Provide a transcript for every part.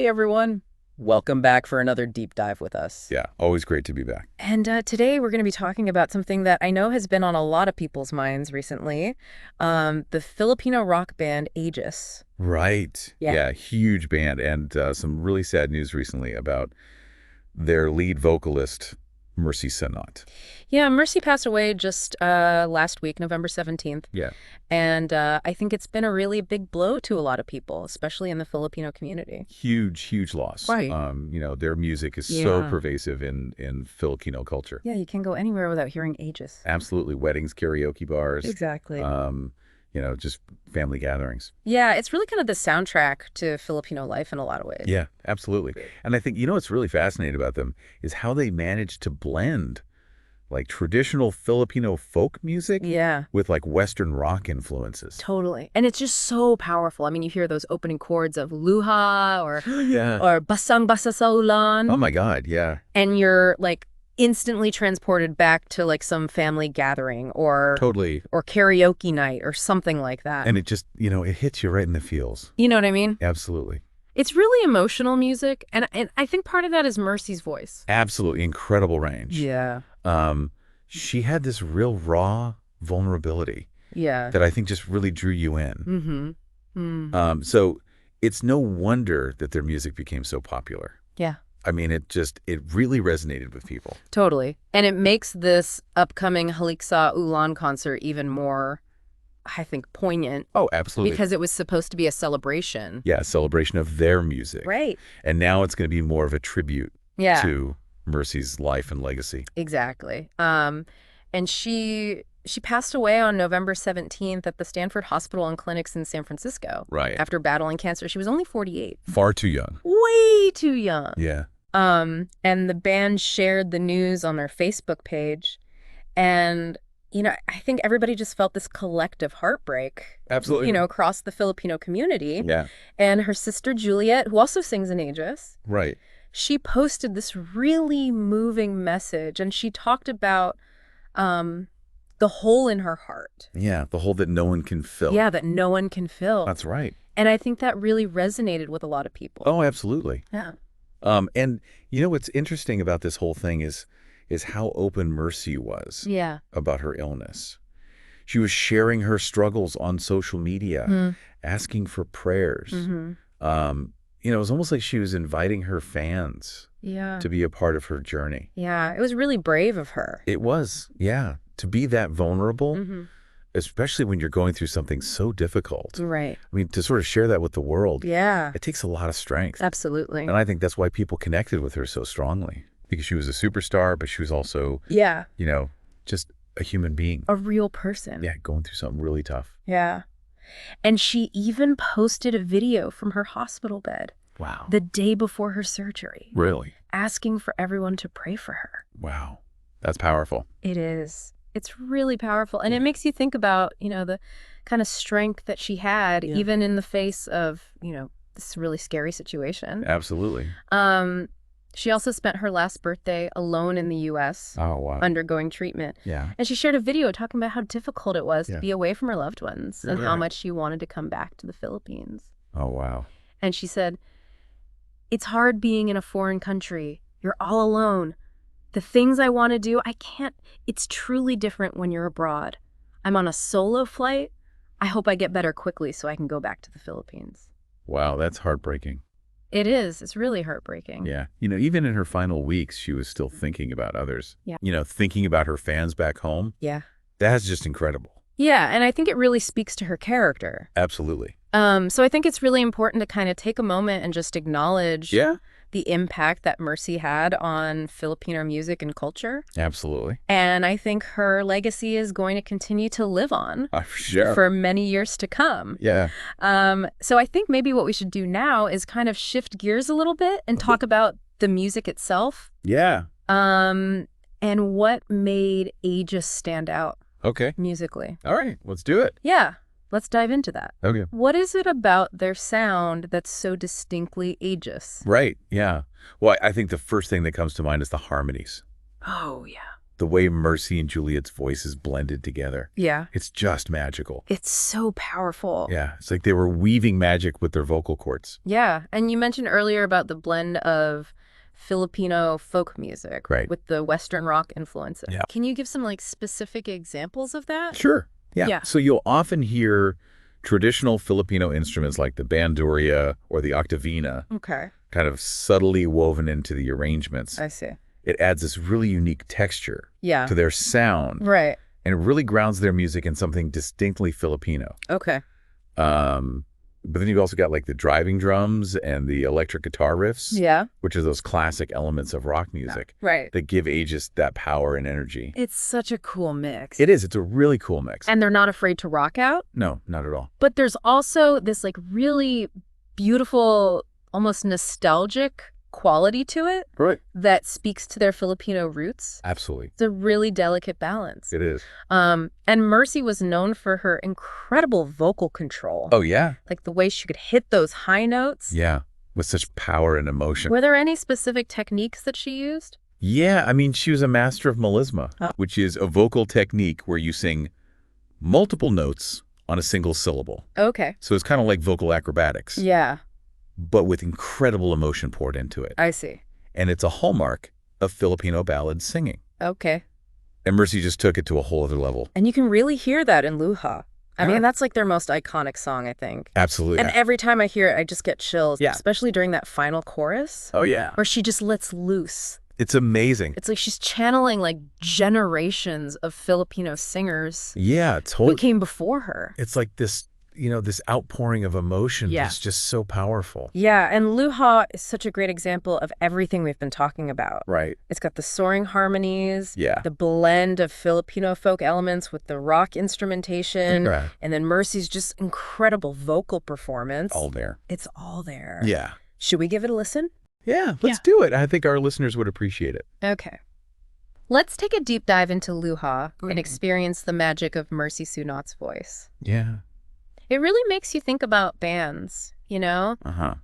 Hey everyone, welcome back for another deep dive with us. Yeah, always great to be back. And today we're going to be talking about something that I know has been on a lot of people's minds recently, the Filipino rock band Aegis. Right. Yeah, huge band, and some really sad news recently about their lead vocalist, Sunot. Yeah, Mercy passed away just last week, November 17th. Yeah. And I think it's been a really big blow to a lot of people, especially in the Filipino community. Huge loss. Right. Their music is so pervasive in Filipino culture. Yeah, you can't go anywhere without hearing Aegis. Absolutely. Weddings, karaoke bars. Exactly. Just family gatherings. Yeah, it's really kind of the soundtrack to Filipino life in a lot of ways. Yeah, absolutely. And I think, what's really fascinating about them is how they managed to blend like traditional Filipino folk music with like Western rock influences. Totally. And it's just so powerful. I mean, you hear those opening chords of Luha or Basang-basa sa Ulan. Oh my God, yeah. And you're like instantly transported back to like some family gathering or karaoke night or something like that. And it just, it hits you right in the feels. You know what I mean? Absolutely. It's really emotional music, and I think part of that is Mercy's voice. Absolutely. Incredible range. Yeah. She had this real raw vulnerability that I think just really drew you in. So it's no wonder that their music became so popular. Yeah. I mean, it really resonated with people. Totally. And it makes this upcoming Haliksa Ulan concert even more, I think, poignant. Oh, absolutely. Because it was supposed to be a celebration. Yeah, a celebration of their music. Right. And now it's going to be more of a tribute to Mercy's life and legacy. Exactly. And she passed away on November 17th at the Stanford Hospital and Clinics in San Francisco. Right. After battling cancer. She was only 48. Far too young. Way too young. Yeah. And the band shared the news on their Facebook page. And, I think everybody just felt this collective heartbreak. Absolutely. Across the Filipino community. Yeah. And her sister Juliet, who also sings in Aegis. Right. She posted this really moving message, and she talked about the hole in her heart. Yeah, the hole that no one can fill. Yeah, that no one can fill. That's right. And I think that really resonated with a lot of people. Oh, absolutely. Yeah. And what's interesting about this whole thing is how open Mercy was about her illness. She was sharing her struggles on social media, asking for prayers. It was almost like she was inviting her fans to be a part of her journey. Yeah, it was really brave of her. It was, yeah. To be that vulnerable, especially when you're going through something so difficult. Right. I mean, to sort of share that with the world, it takes a lot of strength. Absolutely. And I think that's why people connected with her so strongly. Because she was a superstar, but she was also, just a human being. A real person. Yeah, going through something really tough. Yeah. And she even posted a video from her hospital bed. Wow. The day before her surgery. Really? Asking for everyone to pray for her. Wow. That's powerful. It is. It's really powerful. And it makes you think about, the kind of strength that she had, even in the face of, this really scary situation. Absolutely. She also spent her last birthday alone in the U.S. Oh, wow. Undergoing treatment. Yeah. And she shared a video talking about how difficult it was to be away from her loved ones and how much she wanted to come back to the Philippines. Oh, wow. And she said, "It's hard being in a foreign country. You're all alone. The things I want to do, I can't. It's truly different when you're abroad. I'm on a solo flight. I hope I get better quickly so I can go back to the Philippines." Wow, that's heartbreaking. It is. It's really heartbreaking. Yeah. Even in her final weeks, she was still thinking about others. Yeah. Thinking about her fans back home. Yeah. That's just incredible. Yeah, and I think it really speaks to her character. Absolutely. So I think it's really important to kind of take a moment and just acknowledge the impact that Mercy had on Filipino music and culture. Absolutely. And I think her legacy is going to continue to live on sure. for many years to come. Yeah. So I think maybe what we should do now is kind of shift gears a little bit and talk about the music itself. Yeah. And what made Aegis stand out musically. All right. Let's do it. Yeah. Let's dive into that. Okay. What is it about their sound that's so distinctly Aegis? Right. Yeah. Well, I think the first thing that comes to mind is the harmonies. Oh, yeah. the way Mercy and Juliet's voices blended together. Yeah. It's just magical. It's so powerful. Yeah. It's like they were weaving magic with their vocal cords. Yeah. And you mentioned earlier about the blend of Filipino folk music with the Western rock influences. Yeah. Can you give some like specific examples of that? Sure. Yeah. So you'll often hear traditional Filipino instruments like the bandurria or the octavina kind of subtly woven into the arrangements. I see. It adds this really unique texture to their sound. Right. And it really grounds their music in something distinctly Filipino. Okay. But then you've also got like the driving drums and the electric guitar riffs. Yeah. Which are those classic elements of rock music. Right. That give Aegis that power and energy. It's such a cool mix. It is. It's a really cool mix. And they're not afraid to rock out? No, not at all. But there's also this like really beautiful, almost nostalgic quality to it that speaks to their Filipino roots. Absolutely. It's a really delicate balance. It is. And Mercy was known for her incredible vocal control. Oh, yeah? Like the way she could hit those high notes. Yeah, with such power and emotion. Were there any specific techniques that she used? Yeah, I mean, she was a master of melisma, which is a vocal technique where you sing multiple notes on a single syllable. Okay. So it's kind of like vocal acrobatics. Yeah. But with incredible emotion poured into it. I see. And it's a hallmark of Filipino ballad singing. Okay. And Mercy just took it to a whole other level. And you can really hear that in Luha. I mean, that's like their most iconic song, I think. Absolutely. And every time I hear it, I just get chills, Yeah. especially during that final chorus. Oh, yeah. Where she just lets loose. It's amazing. It's like she's channeling like generations of Filipino singers Yeah, totally. who came before her. It's like this, this outpouring of emotion is just so powerful. Yeah, and Luha is such a great example of everything we've been talking about. Right. It's got the soaring harmonies, Yeah. the blend of Filipino folk elements with the rock instrumentation, and then Mercy's just incredible vocal performance. All there. It's all there. Yeah. Should we give it a listen? Yeah, let's do it. I think our listeners would appreciate it. Okay. Let's take a deep dive into Luha and experience the magic of Mercy Sunot's voice. Yeah. It really makes you think about bands, Uh-huh.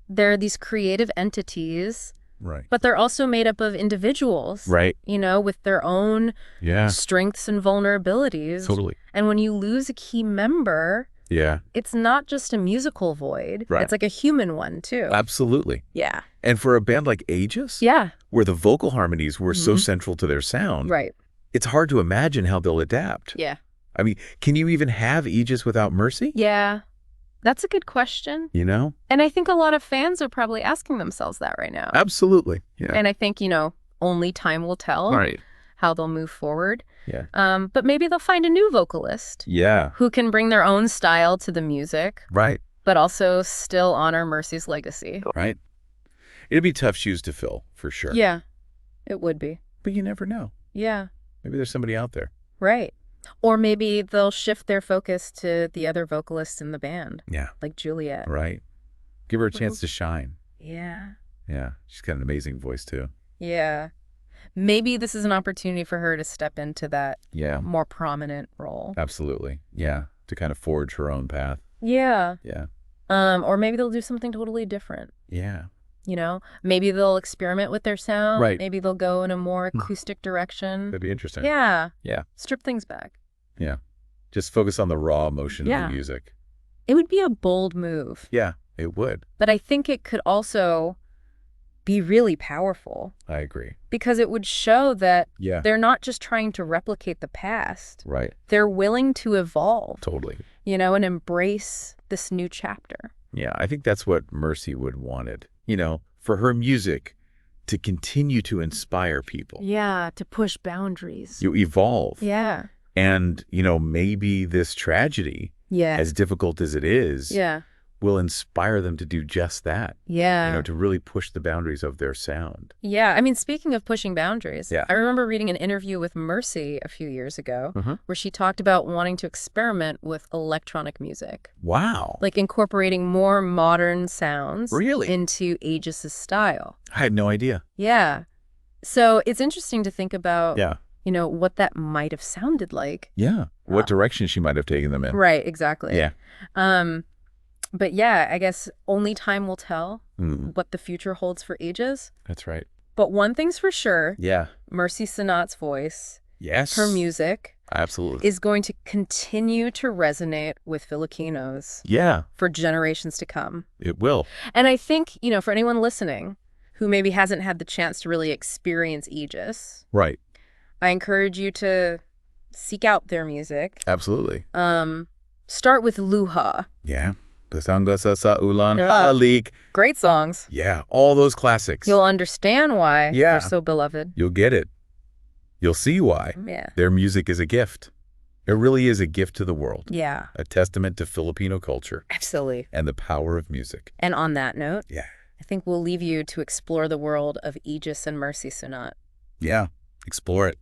They're these creative entities, Right. but they're also made up of individuals, Right. With their own Yeah. strengths and vulnerabilities. Totally. And when you lose a key member, Yeah. it's not just a musical void. Right. It's like a human one, too. Absolutely. Yeah. And for a band like Aegis, Yeah. where the vocal harmonies were so central to their sound, Right. it's hard to imagine how they'll adapt. Yeah. I mean, can you even have Aegis without Mercy? Yeah. That's a good question. And I think a lot of fans are probably asking themselves that right now. Absolutely. Yeah. And I think, only time will tell how they'll move forward. Yeah. But maybe they'll find a new vocalist. Yeah. Who can bring their own style to the music. Right. But also still honor Mercy's legacy. Right. It'd be tough shoes to fill, for sure. Yeah, it would be. But you never know. Yeah. Maybe there's somebody out there. Right. Or maybe they'll shift their focus to the other vocalists in the band. Yeah. Like Juliet. Right. Give her a chance to shine. Yeah. Yeah. She's got an amazing voice, too. Yeah. Maybe this is an opportunity for her to step into that more prominent role. Absolutely. Yeah. To kind of forge her own path. Yeah. Yeah. Or maybe they'll do something totally different. Yeah. Maybe they'll experiment with their sound. Right. Maybe they'll go in a more acoustic direction. That'd be interesting. Yeah. Yeah. Strip things back. Yeah. Just focus on the raw emotion of the music. It would be a bold move. Yeah, it would. But I think it could also be really powerful. I agree. Because it would show that Yeah. they're not just trying to replicate the past. Right. They're willing to evolve. Totally. And embrace this new chapter. Yeah, I think that's what Mercy would wanted. For her music to continue to inspire people. Yeah, to push boundaries. You evolve. Yeah. And, maybe this tragedy, as difficult as it is, will inspire them to do just that. Yeah. To really push the boundaries of their sound. Yeah. I mean, speaking of pushing boundaries, Yeah. I remember reading an interview with Mercy a few years ago where she talked about wanting to experiment with electronic music. Wow. Like incorporating more modern sounds Really? into Aegis' style. I had no idea. Yeah. So it's interesting to think about, Yeah. what that might have sounded like. Yeah. What direction she might have taken them in. Right, exactly. Yeah. But yeah, I guess only time will tell what the future holds for Aegis. That's right. But one thing's for sure. Yeah. Mercy Sunot's voice, Yes. her music, absolutely, is going to continue to resonate with Filipinos. Yeah. For generations to come. It will. And I think, for anyone listening who maybe hasn't had the chance to really experience Aegis, Right. I encourage you to seek out their music. Absolutely. Start with Luha. Yeah. Basang-basa Ulan halik. Great songs. Yeah, all those classics. You'll understand why Yeah. they're so beloved. You'll get it. You'll see why. Yeah. Their music is a gift. It really is a gift to the world. Yeah. A testament to Filipino culture. Absolutely. And the power of music. And on that note, Yeah. I think we'll leave you to explore the world of Aegis and Mercy Sunot. Yeah. Explore it.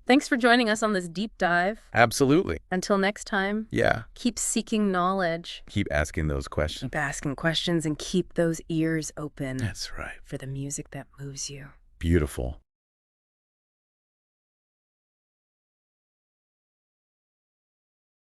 Thanks for joining us on this deep dive. Absolutely. Until next time, Yeah. keep seeking knowledge. Keep asking those questions. Keep asking questions and keep those ears open. That's right. For the music that moves you. Beautiful.